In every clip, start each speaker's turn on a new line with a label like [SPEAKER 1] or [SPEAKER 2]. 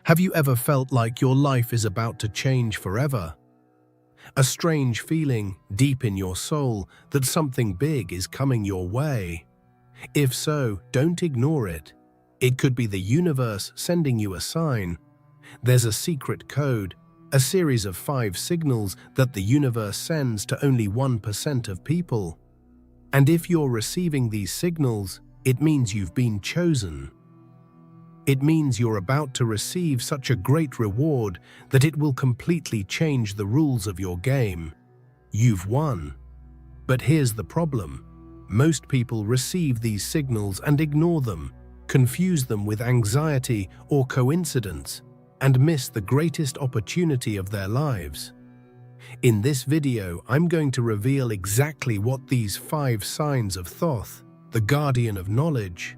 [SPEAKER 1] Have you ever felt like your life is about to change forever? A strange feeling deep in your soul that something big is coming your way. If so, don't ignore it. It could be the universe sending you a sign. There's a secret code, a series of 5 signals that the universe sends to only 1% of people. And if you're receiving these signals, it means you've been chosen. It means you're about to receive such a great reward that it will completely change the rules of your game. You've won. But here's the problem. Most people receive these signals and ignore them, confuse them with anxiety or coincidence, and miss the greatest opportunity of their lives. In this video, I'm going to reveal exactly what these 5 signs of Thoth, the guardian of knowledge.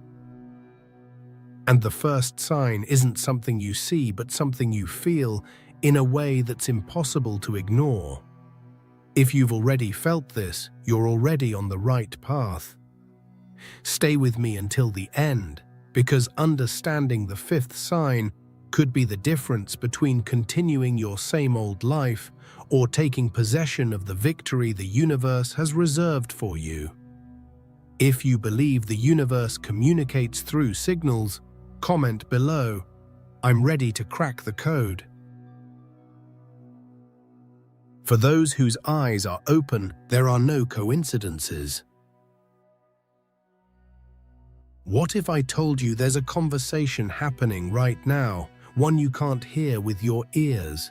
[SPEAKER 1] And the first sign isn't something you see, but something you feel in a way that's impossible to ignore. If you've already felt this, you're already on the right path. Stay with me until the end, because understanding the 5th sign could be the difference between continuing your same old life or taking possession of the victory the universe has reserved for you. If you believe the universe communicates through signals, comment below. I'm ready to crack the code. For those whose eyes are open, there are no coincidences. What if I told you there's a conversation happening right now, one you can't hear with your ears,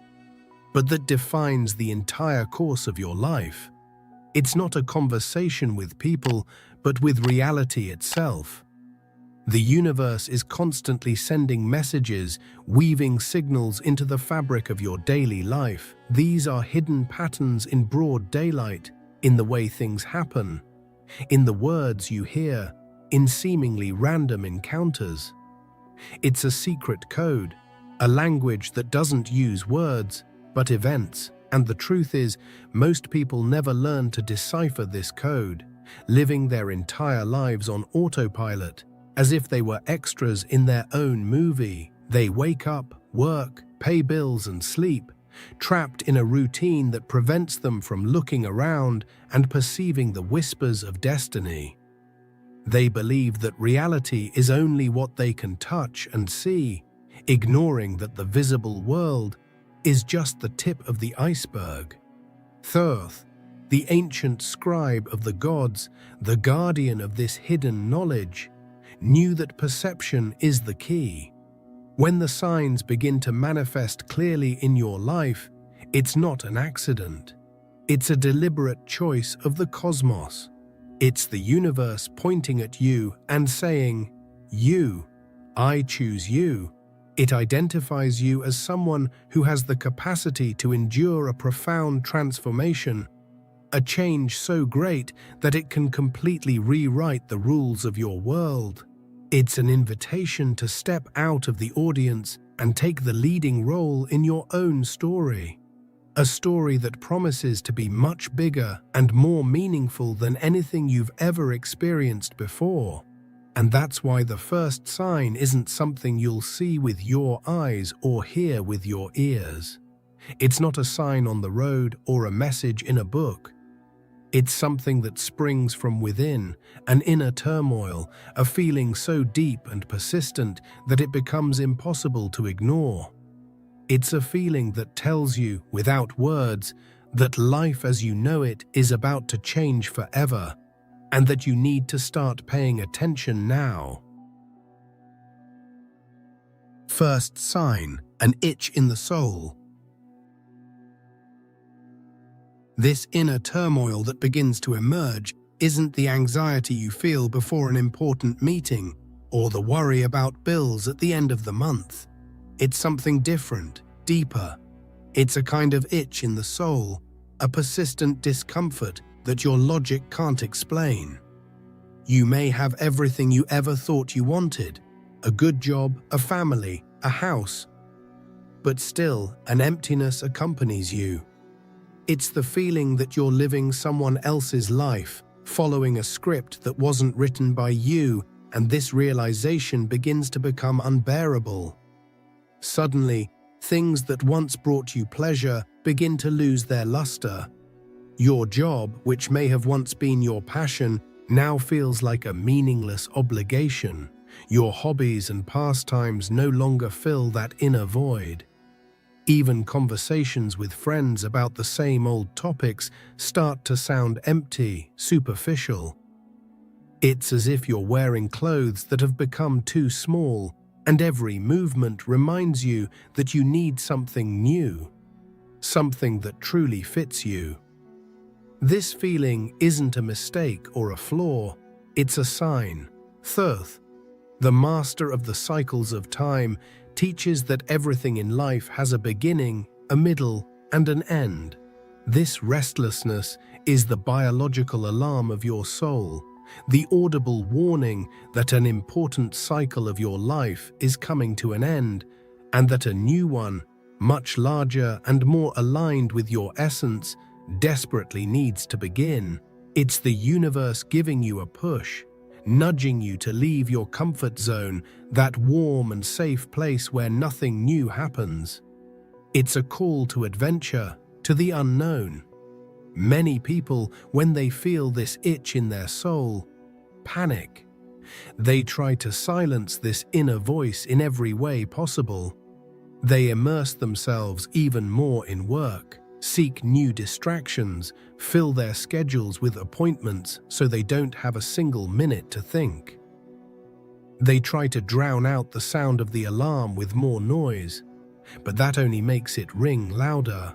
[SPEAKER 1] but that defines the entire course of your life? It's not a conversation with people, but with reality itself. The universe is constantly sending messages, weaving signals into the fabric of your daily life. These are hidden patterns in broad daylight, in the way things happen, in the words you hear, in seemingly random encounters. It's a secret code, a language that doesn't use words, but events. And the truth is, most people never learn to decipher this code, living their entire lives on autopilot, as if they were extras in their own movie. They wake up, work, pay bills and sleep, trapped in a routine that prevents them from looking around and perceiving the whispers of destiny. They believe that reality is only what they can touch and see, ignoring that the visible world is just the tip of the iceberg. Thoth, the ancient scribe of the gods, the guardian of this hidden knowledge, knew that perception is the key. When the signs begin to manifest clearly in your life, it's not an accident. It's a deliberate choice of the cosmos. It's the universe pointing at you and saying, "You, I choose you." It identifies you as someone who has the capacity to endure a profound transformation, a change so great that it can completely rewrite the rules of your world. It's an invitation to step out of the audience and take the leading role in your own story. A story that promises to be much bigger and more meaningful than anything you've ever experienced before. And that's why the first sign isn't something you'll see with your eyes or hear with your ears. It's not a sign on the road or a message in a book. It's something that springs from within, an inner turmoil, a feeling so deep and persistent that it becomes impossible to ignore. It's a feeling that tells you, without words, that life as you know it is about to change forever, and that you need to start paying attention now. First sign, an itch in the soul. This inner turmoil that begins to emerge isn't the anxiety you feel before an important meeting or the worry about bills at the end of the month. It's something different, deeper. It's a kind of itch in the soul, a persistent discomfort that your logic can't explain. You may have everything you ever thought you wanted, a good job, a family, a house, but still an emptiness accompanies you. It's the feeling that you're living someone else's life, following a script that wasn't written by you, and this realization begins to become unbearable. Suddenly, things that once brought you pleasure begin to lose their luster. Your job, which may have once been your passion, now feels like a meaningless obligation. Your hobbies and pastimes no longer fill that inner void. Even conversations with friends about the same old topics start to sound empty, superficial. It's as if you're wearing clothes that have become too small, and every movement reminds you that you need something new, something that truly fits you. This feeling isn't a mistake or a flaw, it's a sign. Thoth, the master of the cycles of time, teaches that everything in life has a beginning, a middle, and an end. This restlessness is the biological alarm of your soul, the audible warning that an important cycle of your life is coming to an end, and that a new one, much larger and more aligned with your essence, desperately needs to begin. It's the universe giving you a push, nudging you to leave your comfort zone, that warm and safe place where nothing new happens. It's a call to adventure, to the unknown. Many people, when they feel this itch in their soul, panic. They try to silence this inner voice in every way possible. They immerse themselves even more in work, seek new distractions, fill their schedules with appointments so they don't have a single minute to think. They try to drown out the sound of the alarm with more noise, but that only makes it ring louder.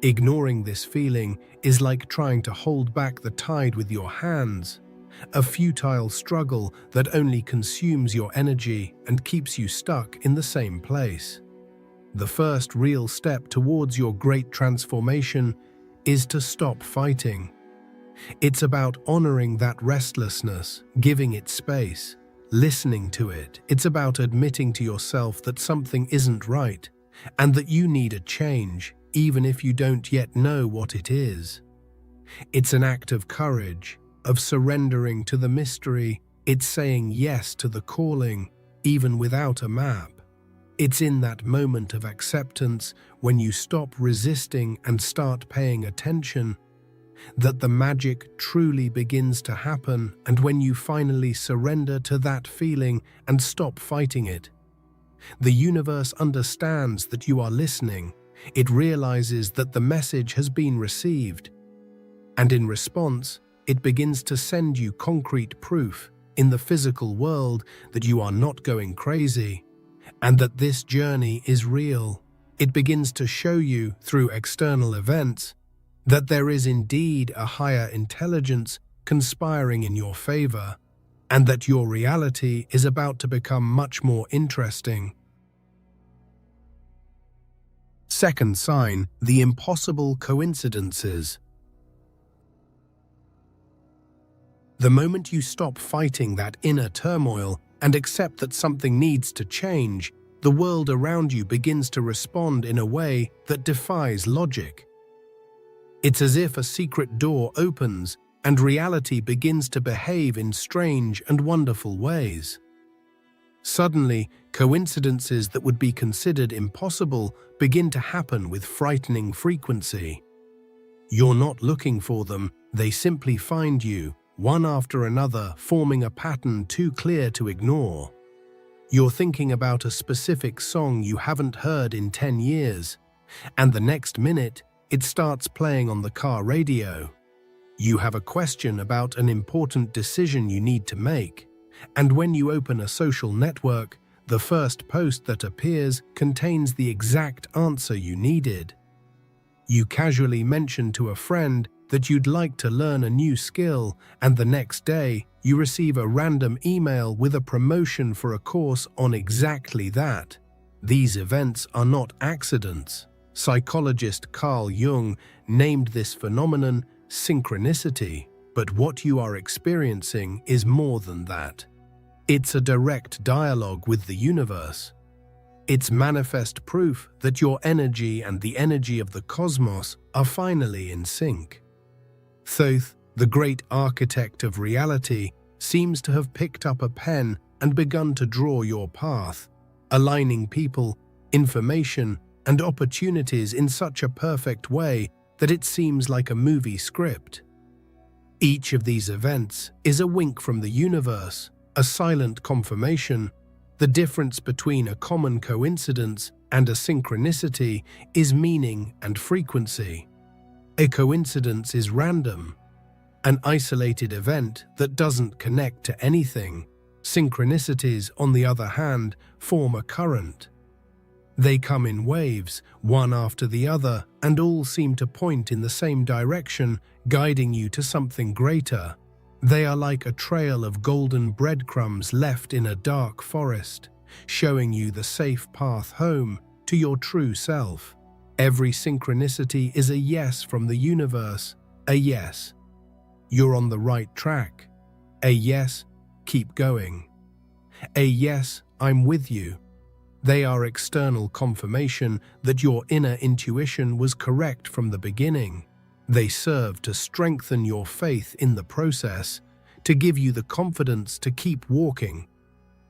[SPEAKER 1] Ignoring this feeling is like trying to hold back the tide with your hands, a futile struggle that only consumes your energy and keeps you stuck in the same place. The first real step towards your great transformation is to stop fighting. It's about honoring that restlessness, giving it space, listening to it. It's about admitting to yourself that something isn't right and that you need a change, even if you don't yet know what it is. It's an act of courage, of surrendering to the mystery. It's saying yes to the calling, even without a map. It's in that moment of acceptance, when you stop resisting and start paying attention, that the magic truly begins to happen, and when you finally surrender to that feeling and stop fighting it. The universe understands that you are listening. It realizes that the message has been received, and in response, it begins to send you concrete proof in the physical world that you are not going crazy, and that this journey is real. It begins to show you, through external events, that there is indeed a higher intelligence conspiring in your favor, and that your reality is about to become much more interesting. Second sign, the impossible coincidences. The moment you stop fighting that inner turmoil and accept that something needs to change, the world around you begins to respond in a way that defies logic. It's as if a secret door opens and reality begins to behave in strange and wonderful ways. Suddenly, coincidences that would be considered impossible begin to happen with frightening frequency. You're not looking for them, they simply find you, one after another, forming a pattern too clear to ignore. You're thinking about a specific song you haven't heard in 10 years, and the next minute, it starts playing on the car radio. You have a question about an important decision you need to make, and when you open a social network, the first post that appears contains the exact answer you needed. You casually mention to a friend that you'd like to learn a new skill, and the next day, you receive a random email with a promotion for a course on exactly that. These events are not accidents. Psychologist Carl Jung named this phenomenon synchronicity, but what you are experiencing is more than that. It's a direct dialogue with the universe. It's manifest proof that your energy and the energy of the cosmos are finally in sync. Thoth, the great architect of reality, seems to have picked up a pen and begun to draw your path, aligning people, information, and opportunities in such a perfect way that it seems like a movie script. Each of these events is a wink from the universe, a silent confirmation. The difference between a common coincidence and a synchronicity is meaning and frequency. A coincidence is random, an isolated event that doesn't connect to anything. Synchronicities, on the other hand, form a current. They come in waves, one after the other, and all seem to point in the same direction, guiding you to something greater. They are like a trail of golden breadcrumbs left in a dark forest, showing you the safe path home to your true self. Every synchronicity is a yes from the universe, a yes. You're on the right track. A yes, keep going. A yes, I'm with you. They are external confirmation that your inner intuition was correct from the beginning. They serve to strengthen your faith in the process, to give you the confidence to keep walking.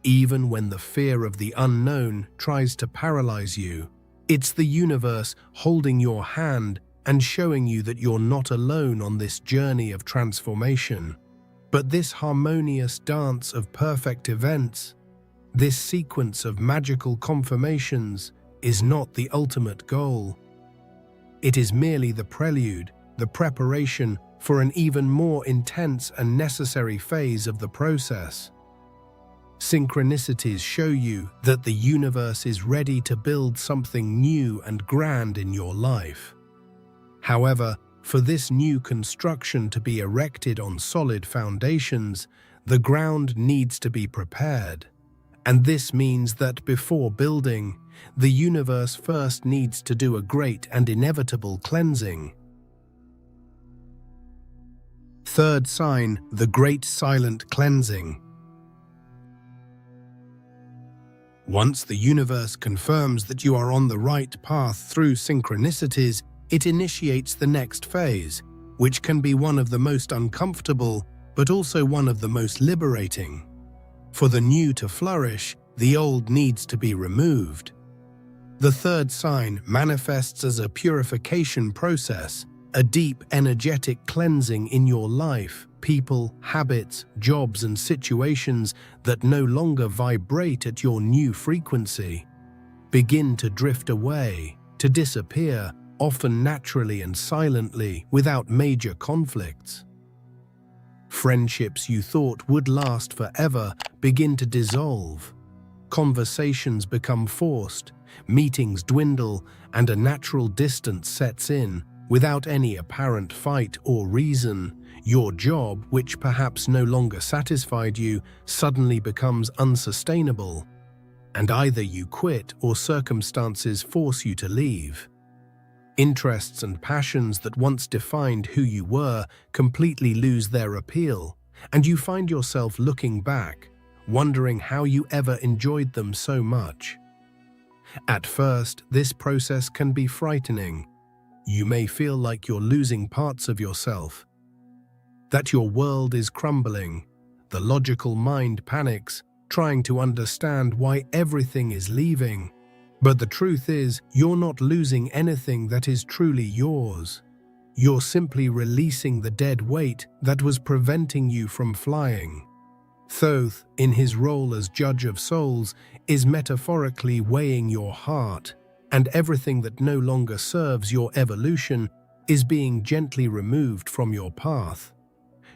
[SPEAKER 1] Even when the fear of the unknown tries to paralyze you, it's the universe holding your hand and showing you that you're not alone on this journey of transformation. But this harmonious dance of perfect events, this sequence of magical confirmations, is not the ultimate goal. It is merely the prelude, the preparation for an even more intense and necessary phase of the process. Synchronicities show you that the universe is ready to build something new and grand in your life. However, for this new construction to be erected on solid foundations, the ground needs to be prepared. And this means that before building, the universe first needs to do a great and inevitable cleansing. Third sign, the Great Silent Cleansing. Once the universe confirms that you are on the right path through synchronicities, it initiates the next phase, which can be one of the most uncomfortable, but also one of the most liberating. For the new to flourish, the old needs to be removed. The third sign manifests as a purification process, a deep energetic cleansing in your life, people, habits, jobs, and situations that no longer vibrate at your new frequency. Begin to drift away, to disappear, often naturally and silently, without major conflicts. Friendships you thought would last forever begin to dissolve. Conversations become forced, meetings dwindle, and a natural distance sets in, without any apparent fight or reason. Your job, which perhaps no longer satisfied you, suddenly becomes unsustainable, and either you quit or circumstances force you to leave. Interests and passions that once defined who you were completely lose their appeal, and you find yourself looking back, wondering how you ever enjoyed them so much. At first, this process can be frightening. You may feel like you're losing parts of yourself, that your world is crumbling. The logical mind panics, trying to understand why everything is leaving. But the truth is, you're not losing anything that is truly yours. You're simply releasing the dead weight that was preventing you from flying. Thoth, in his role as judge of souls, is metaphorically weighing your heart, and everything that no longer serves your evolution is being gently removed from your path.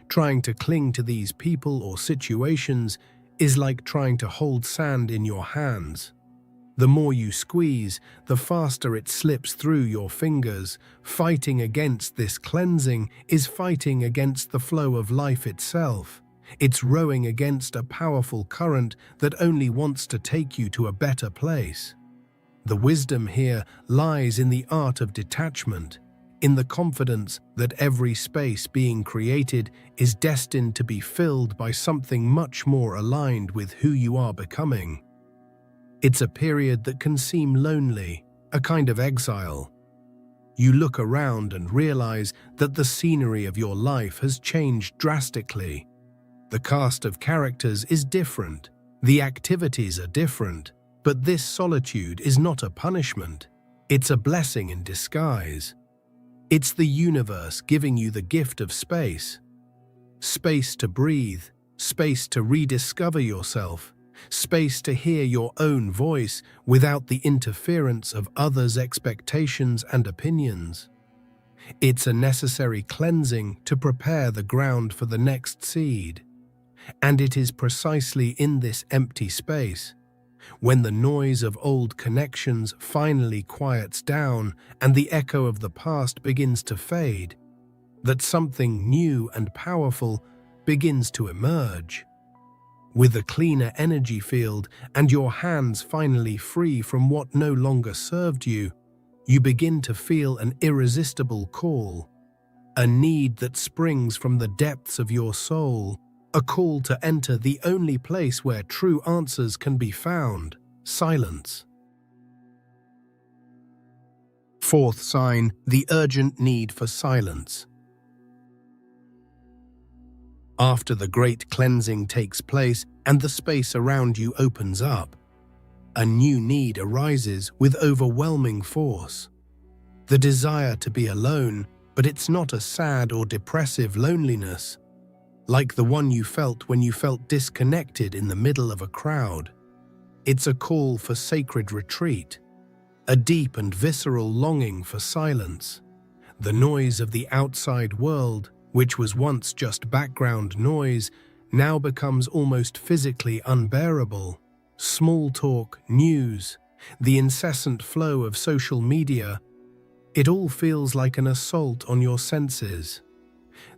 [SPEAKER 1] Trying to cling to these people or situations is like trying to hold sand in your hands. The more you squeeze, the faster it slips through your fingers. Fighting against this cleansing is fighting against the flow of life itself. It's rowing against a powerful current that only wants to take you to a better place. The wisdom here lies in the art of detachment, in the confidence that every space being created is destined to be filled by something much more aligned with who you are becoming. It's a period that can seem lonely, a kind of exile. You look around and realize that the scenery of your life has changed drastically. The cast of characters is different. The activities are different. But this solitude is not a punishment. It's a blessing in disguise. It's the universe giving you the gift of space. Space to breathe, space to rediscover yourself, space to hear your own voice without the interference of others' expectations and opinions. It's a necessary cleansing to prepare the ground for the next seed. And it is precisely in this empty space, when the noise of old connections finally quiets down and the echo of the past begins to fade, that something new and powerful begins to emerge. With a cleaner energy field and your hands finally free from what no longer served you, you begin to feel an irresistible call, a need that springs from the depths of your soul, a call to enter the only place where true answers can be found: silence. Fourth sign, the urgent need for silence. After the great cleansing takes place and the space around you opens up, a new need arises with overwhelming force. The desire to be alone, but it's not a sad or depressive loneliness, like the one you felt when you felt disconnected in the middle of a crowd. It's a call for sacred retreat, a deep and visceral longing for silence. The noise of the outside world, which was once just background noise, now becomes almost physically unbearable. Small talk, news, the incessant flow of social media, it all feels like an assault on your senses.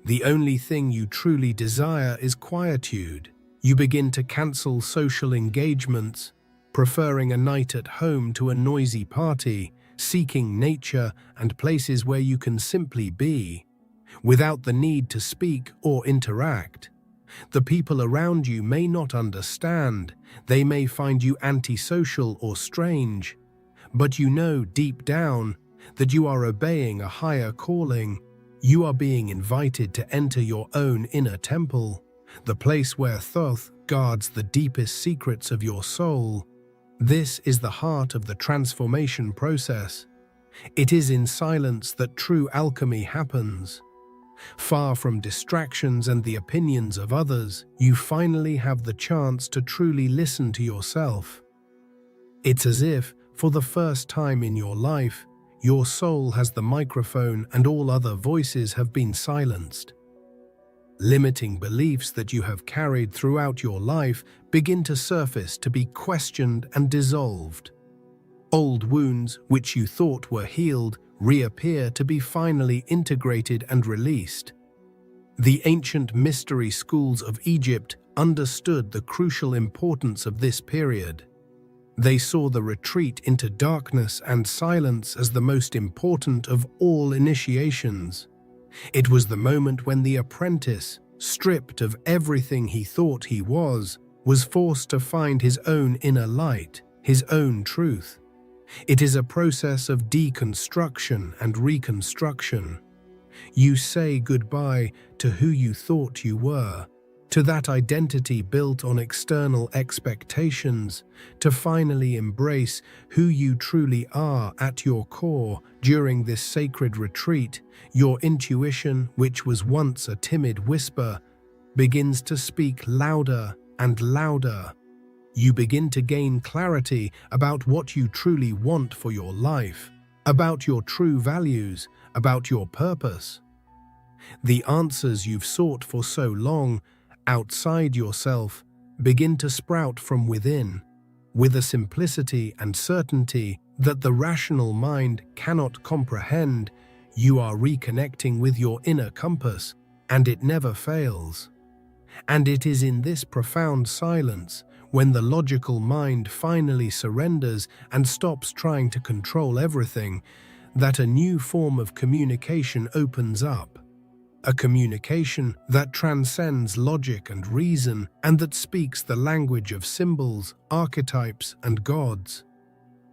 [SPEAKER 1] The only thing you truly desire is quietude. You begin to cancel social engagements, preferring a night at home to a noisy party, seeking nature and places where you can simply be, without the need to speak or interact. The people around you may not understand, they may find you antisocial or strange, but you know deep down that you are obeying a higher calling. You are being invited to enter your own inner temple, the place where Thoth guards the deepest secrets of your soul. This is the heart of the transformation process. It is in silence that true alchemy happens. Far from distractions and the opinions of others, you finally have the chance to truly listen to yourself. It's as if, for the first time in your life, your soul has the microphone and all other voices have been silenced. Limiting beliefs that you have carried throughout your life begin to surface to be questioned and dissolved. Old wounds, which you thought were healed, reappear to be finally integrated and released. The ancient mystery schools of Egypt understood the crucial importance of this period. They saw the retreat into darkness and silence as the most important of all initiations. It was the moment when the apprentice, stripped of everything he thought he was forced to find his own inner light, his own truth. It is a process of deconstruction and reconstruction. You say goodbye to who you thought you were, to that identity built on external expectations, to finally embrace who you truly are at your core. During this sacred retreat, your intuition, which was once a timid whisper, begins to speak louder and louder. You begin to gain clarity about what you truly want for your life, about your true values, about your purpose. The answers you've sought for so long, outside yourself, begin to sprout from within, with a simplicity and certainty that the rational mind cannot comprehend. You are reconnecting with your inner compass, and it never fails. And it is in this profound silence, when the logical mind finally surrenders and stops trying to control everything, that a new form of communication opens up. A communication that transcends logic and reason, and that speaks the language of symbols, archetypes, and gods.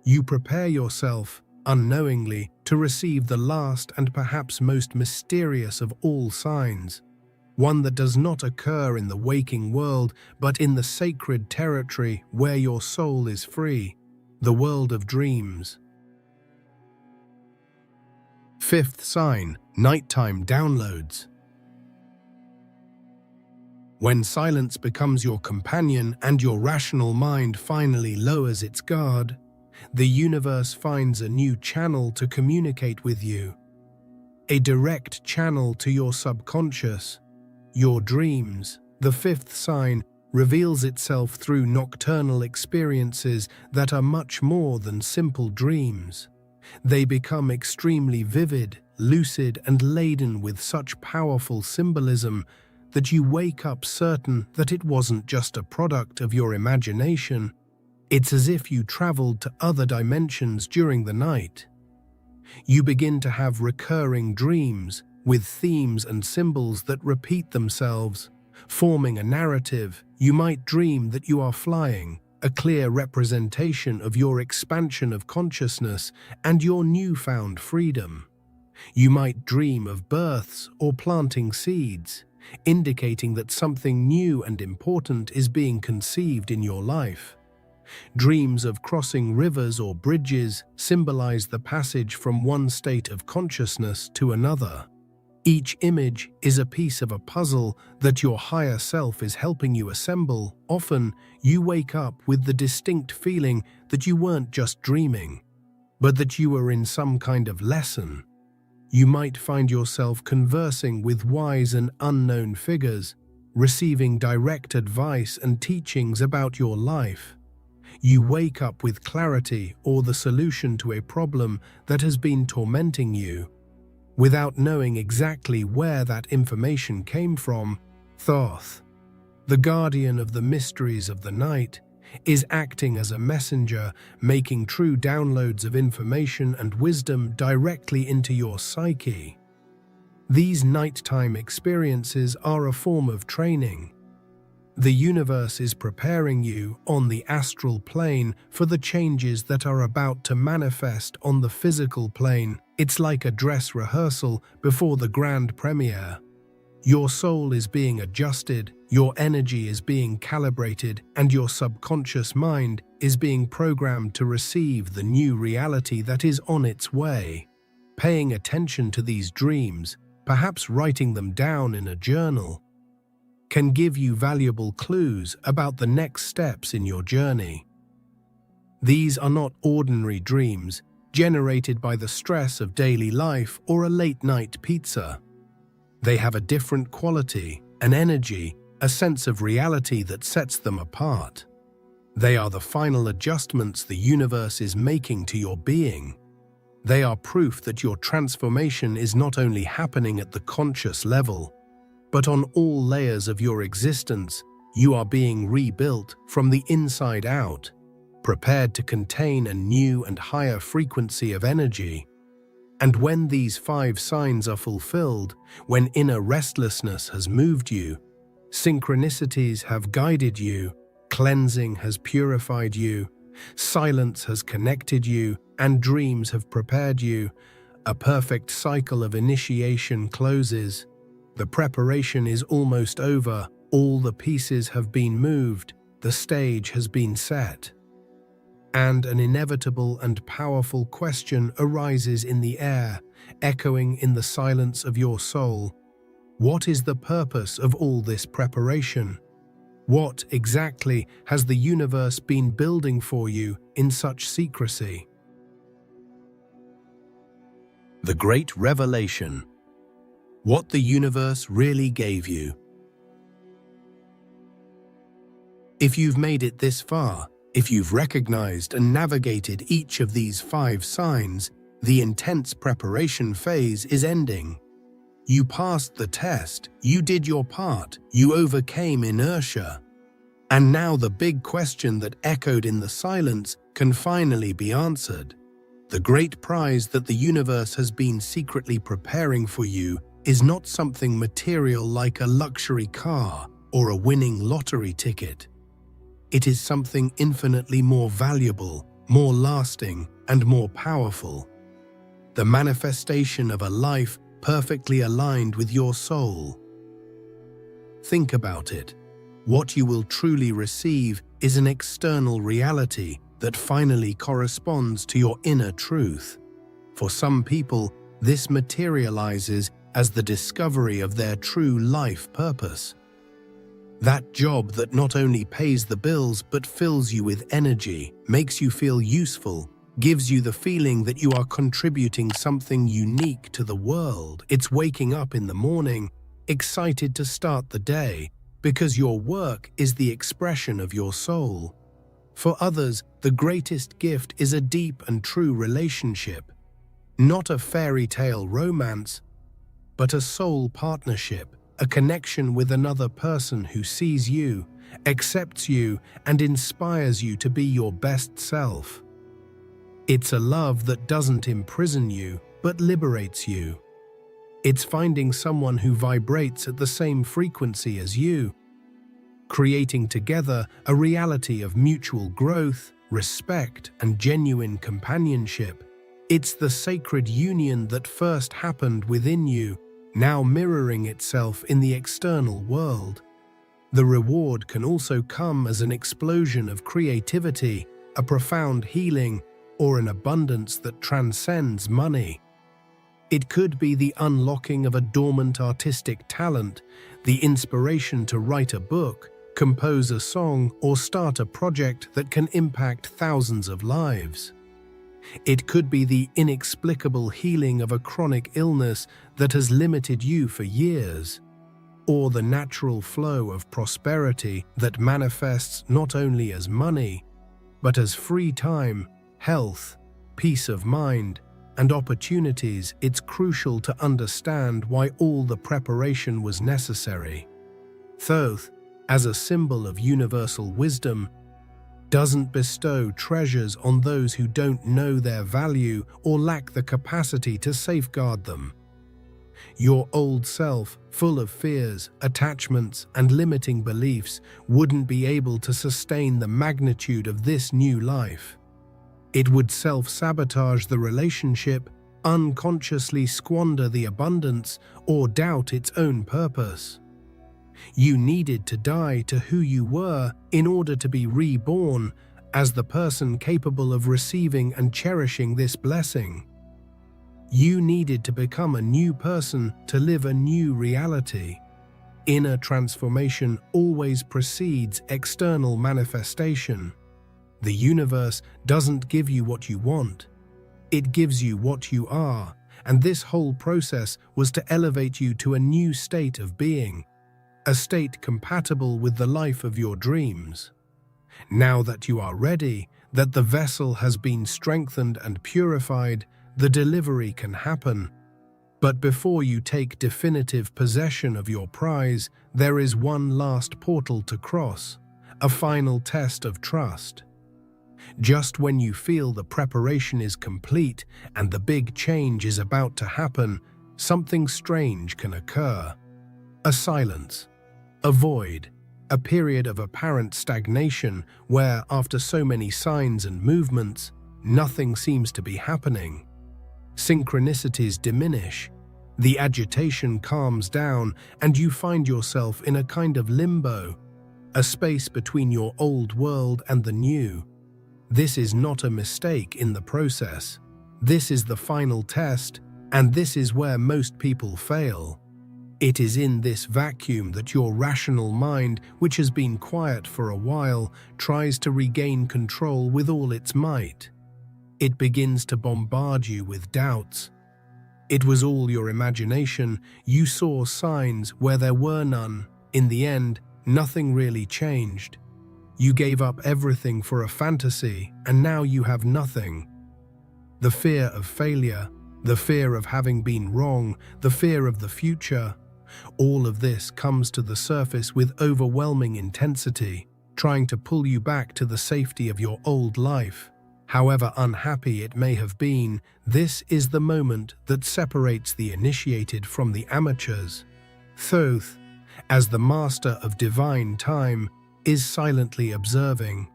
[SPEAKER 1] You prepare yourself, unknowingly, to receive the last and perhaps most mysterious of all signs, one that does not occur in the waking world, but in the sacred territory where your soul is free. the world of dreams. Fifth sign, nighttime downloads. When silence becomes your companion and your rational mind finally lowers its guard, the universe finds a new channel to communicate with you. A direct channel to your subconscious, your dreams. The fifth sign reveals itself through nocturnal experiences that are much more than simple dreams. They become extremely vivid, lucid, and laden with such powerful symbolism that you wake up certain that it wasn't just a product of your imagination. It's as if you traveled to other dimensions during the night. You begin to have recurring dreams with themes and symbols that repeat themselves, forming a narrative. You might dream that you are flying, a clear representation of your expansion of consciousness and your newfound freedom. You might dream of births or planting seeds, indicating that something new and important is being conceived in your life. Dreams of crossing rivers or bridges symbolize the passage from one state of consciousness to another. Each image is a piece of a puzzle that your higher self is helping you assemble. Often, you wake up with the distinct feeling that you weren't just dreaming, but that you were in some kind of lesson. You might find yourself conversing with wise and unknown figures, receiving direct advice and teachings about your life. You wake up with clarity or the solution to a problem that has been tormenting you, without knowing exactly where that information came from. Thoth, the guardian of the mysteries of the night, is acting as a messenger, making true downloads of information and wisdom directly into your psyche. These nighttime experiences are a form of training. The universe is preparing you on the astral plane for the changes that are about to manifest on the physical plane. It's like a dress rehearsal before the grand premiere. Your soul is being adjusted, your energy is being calibrated, and your subconscious mind is being programmed to receive the new reality that is on its way. Paying attention to these dreams, perhaps writing them down in a journal, can give you valuable clues about the next steps in your journey. These are not ordinary dreams generated by the stress of daily life or a late-night pizza. They have a different quality, an energy, a sense of reality that sets them apart. They are the final adjustments the universe is making to your being. They are proof that your transformation is not only happening at the conscious level, but on all layers of your existence. You are being rebuilt from the inside out, prepared to contain a new and higher frequency of energy. And when these 5 signs are fulfilled, when inner restlessness has moved you, synchronicities have guided you, cleansing has purified you, silence has connected you, and dreams have prepared you, a perfect cycle of initiation closes. The preparation is almost over, all the pieces have been moved, the stage has been set. And an inevitable and powerful question arises in the air, echoing in the silence of your soul. What is the purpose of all this preparation? What exactly has the universe been building for you in such secrecy? The Great Revelation. What the universe really gave you. If you've made it this far, if you've recognized and navigated each of these 5 signs, the intense preparation phase is ending. You passed the test, you did your part, you overcame inertia. And now the big question that echoed in the silence can finally be answered. The great prize that the universe has been secretly preparing for you is not something material like a luxury car or a winning lottery ticket. It is something infinitely more valuable, more lasting, and more powerful. The manifestation of a life perfectly aligned with your soul. Think about it. What you will truly receive is an external reality that finally corresponds to your inner truth. For some people, this materializes as the discovery of their true life purpose. That job that not only pays the bills but fills you with energy, makes you feel useful, gives you the feeling that you are contributing something unique to the world. It's waking up in the morning, excited to start the day, because your work is the expression of your soul. For others, the greatest gift is a deep and true relationship, not a fairy tale romance, but a soul partnership, a connection with another person who sees you, accepts you, and inspires you to be your best self. It's a love that doesn't imprison you, but liberates you. It's finding someone who vibrates at the same frequency as you, creating together a reality of mutual growth, respect, and genuine companionship. It's the sacred union that first happened within you, now mirroring itself in the external world. The reward can also come as an explosion of creativity, a profound healing, or an abundance that transcends money. It could be the unlocking of a dormant artistic talent, the inspiration to write a book, compose a song, or start a project that can impact thousands of lives. It could be the inexplicable healing of a chronic illness that has limited you for years, or the natural flow of prosperity that manifests not only as money, but as free time, health, peace of mind, and opportunities. It's crucial to understand why all the preparation was necessary. Thoth, as a symbol of universal wisdom, doesn't bestow treasures on those who don't know their value or lack the capacity to safeguard them. Your old self, full of fears, attachments, and limiting beliefs, wouldn't be able to sustain the magnitude of this new life. It would self-sabotage the relationship, unconsciously squander the abundance, or doubt its own purpose. You needed to die to who you were in order to be reborn as the person capable of receiving and cherishing this blessing. You needed to become a new person to live a new reality. Inner transformation always precedes external manifestation. The universe doesn't give you what you want. It gives you what you are, and this whole process was to elevate you to a new state of being, a state compatible with the life of your dreams. Now that you are ready, that the vessel has been strengthened and purified, the delivery can happen. But before you take definitive possession of your prize, there is one last portal to cross, a final test of trust. Just when you feel the preparation is complete and the big change is about to happen, something strange can occur. A silence, a void, a period of apparent stagnation where, after so many signs and movements, nothing seems to be happening. Synchronicities diminish, the agitation calms down, and you find yourself in a kind of limbo, a space between your old world and the new. This is not a mistake in the process. This is the final test, and this is where most people fail. It is in this vacuum that your rational mind, which has been quiet for a while, tries to regain control with all its might. It begins to bombard you with doubts. It was all your imagination. You saw signs where there were none. In the end, nothing really changed. You gave up everything for a fantasy, and now you have nothing. The fear of failure, the fear of having been wrong, the fear of the future, all of this comes to the surface with overwhelming intensity, trying to pull you back to the safety of your old life. However unhappy it may have been, this is the moment that separates the initiated from the amateurs. Thoth, as the master of divine time, is silently observing.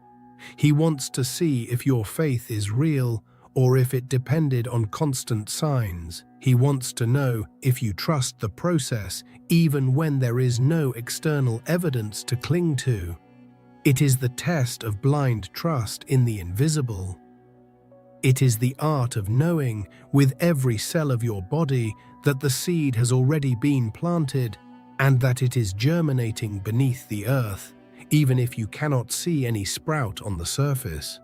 [SPEAKER 1] He wants to see if your faith is real or if it depended on constant signs. He wants to know if you trust the process even when there is no external evidence to cling to. It is the test of blind trust in the invisible. It is the art of knowing with every cell of your body that the seed has already been planted and that it is germinating beneath the earth, even if you cannot see any sprout on the surface.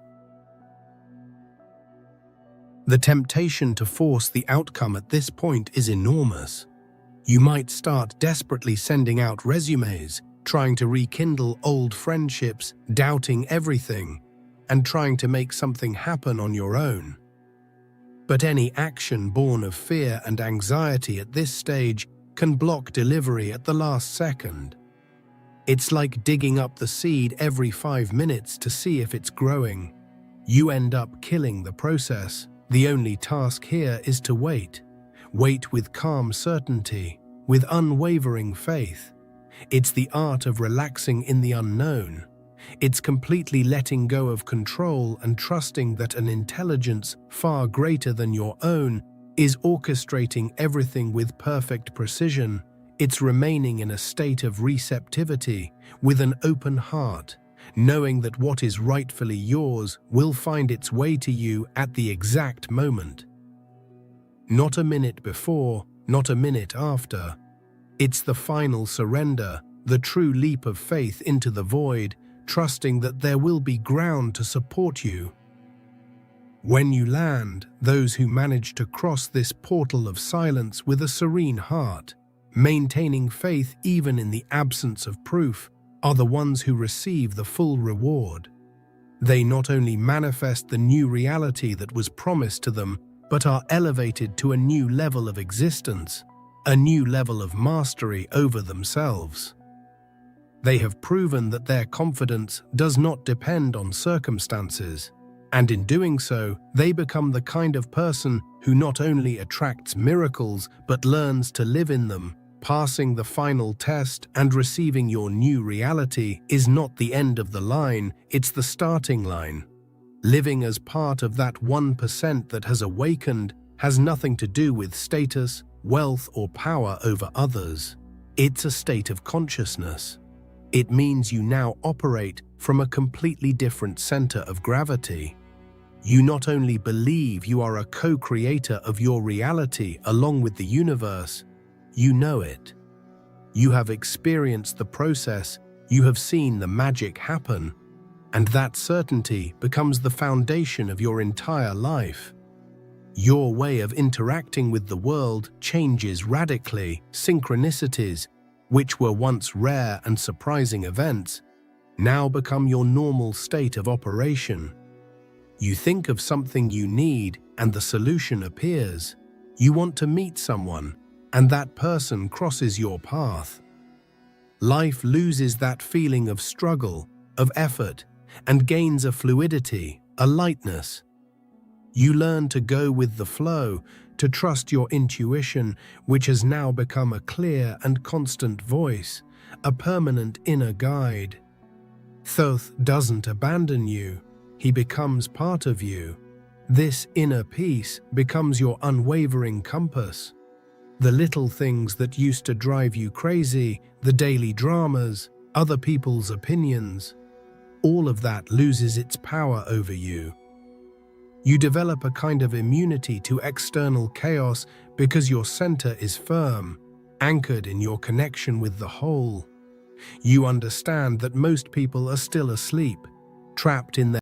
[SPEAKER 1] The temptation to force the outcome at this point is enormous. You might start desperately sending out resumes, trying to rekindle old friendships, doubting everything, and trying to make something happen on your own. But any action born of fear and anxiety at this stage can block delivery at the last second. It's like digging up the seed every 5 minutes to see if it's growing. You end up killing the process. The only task here is to wait. Wait with calm certainty, with unwavering faith. It's the art of relaxing in the unknown. It's completely letting go of control and trusting that an intelligence far greater than your own is orchestrating everything with perfect precision. It's remaining in a state of receptivity, with an open heart, knowing that what is rightfully yours will find its way to you at the exact moment. Not a minute before, not a minute after. It's the final surrender, the true leap of faith into the void, trusting that there will be ground to support you. When you land, those who manage to cross this portal of silence with a serene heart, maintaining faith even in the absence of proof, are the ones who receive the full reward. They not only manifest the new reality that was promised to them, but are elevated to a new level of existence, a new level of mastery over themselves. They have proven that their confidence does not depend on circumstances, and in doing so, they become the kind of person who not only attracts miracles but learns to live in them. Passing the final test and receiving your new reality is not the end of the line, it's the starting line. Living as part of that 1% that has awakened has nothing to do with status, wealth, or power over others. It's a state of consciousness. It means you now operate from a completely different center of gravity. You not only believe you are a co-creator of your reality along with the universe, you know it. You have experienced the process, you have seen the magic happen, and that certainty becomes the foundation of your entire life. Your way of interacting with the world changes radically. Synchronicities, which were once rare and surprising events, now become your normal state of operation. You think of something you need and the solution appears. You want to meet someone, and that person crosses your path. Life loses that feeling of struggle, of effort, and gains a fluidity, a lightness. You learn to go with the flow, to trust your intuition, which has now become a clear and constant voice, a permanent inner guide. Thoth doesn't abandon you, he becomes part of you. This inner peace becomes your unwavering compass. The little things that used to drive you crazy, the daily dramas, other people's opinions, all of that loses its power over you. You develop a kind of immunity to external chaos because your center is firm, anchored in your connection with the whole. You understand that most people are still asleep, trapped in their